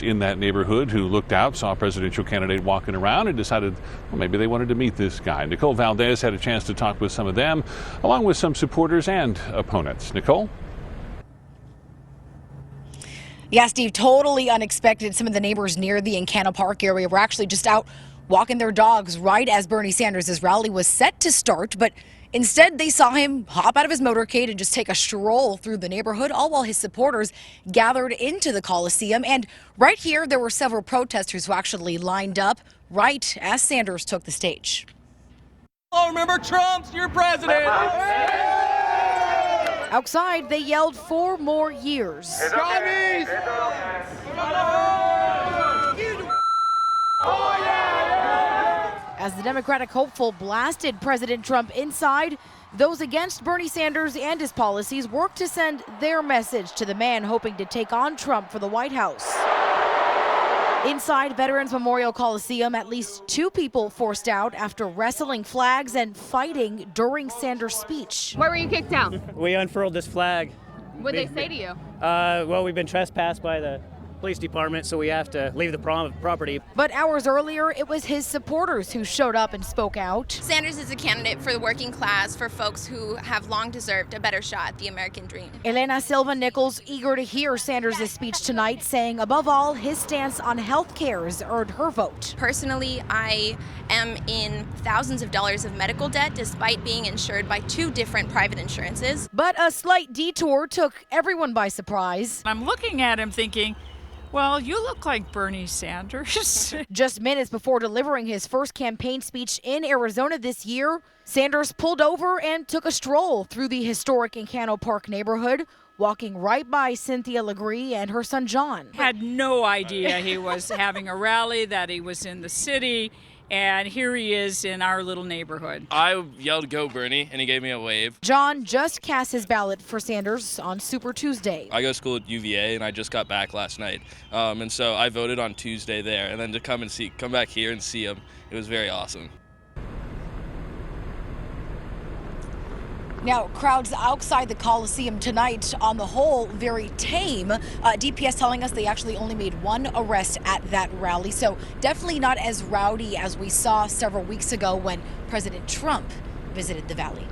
supporters in that neighborhood who looked out, saw a presidential candidate walking around, and decided, well, maybe they wanted to meet this guy. Nicole Valdez had a chance to talk with some of them, along with some supporters and opponents. Nicole? Yeah, Steve, totally unexpected. Some of the neighbors near the Encana Park area were actually just out walking their dogs right as Bernie Sanders' rally was set to start, but instead they saw him hop out of his motorcade and just take a stroll through the neighborhood, all while his supporters gathered into the Coliseum. And right here, there were several protesters who actually lined up right as Sanders took the stage. Oh, remember Trump's your president. Outside, they yelled 4 more years. Commies! As the Democratic hopeful blasted President Trump inside, those against Bernie Sanders and his policies worked to send their message to the man hoping to take on Trump for the White House. Inside Veterans Memorial Coliseum, at least 2 people forced out after wrestling flags and fighting during Sanders' speech. Why were you kicked out? We unfurled this flag. What'd they say to you? Well, we've been trespassed by the police department, so we have to leave the property. But hours earlier, it was his supporters who showed up and spoke out. Sanders is a candidate for the working class, for folks who have long deserved a better shot at the American dream. Elena Silva Nichols eager to hear Sanders' speech tonight, saying above all, his stance on health care has earned her vote. Personally, I am in thousands of dollars of medical debt despite being insured by 2 different private insurances. But a slight detour took everyone by surprise. I'm looking at him thinking, well, you look like Bernie Sanders. Just minutes before delivering his first campaign speech in Arizona this year, Sanders pulled over and took a stroll through the historic Encana Park neighborhood, walking right by Cynthia Legree and her son John. Had no idea he was having a rally, that he was in the city, and here he is in our little neighborhood. I yelled, "Go Bernie," and he gave me a wave. John just cast his ballot for Sanders on Super Tuesday. I go to school at UVA, and I just got back last night, and so I voted on Tuesday there, and then to come back here and see him, it was very awesome. Now, crowds outside the Coliseum tonight, on the whole, very tame. DPS telling us they actually only made 1 arrest at that rally, so definitely not as rowdy as we saw several weeks ago when President Trump visited the Valley.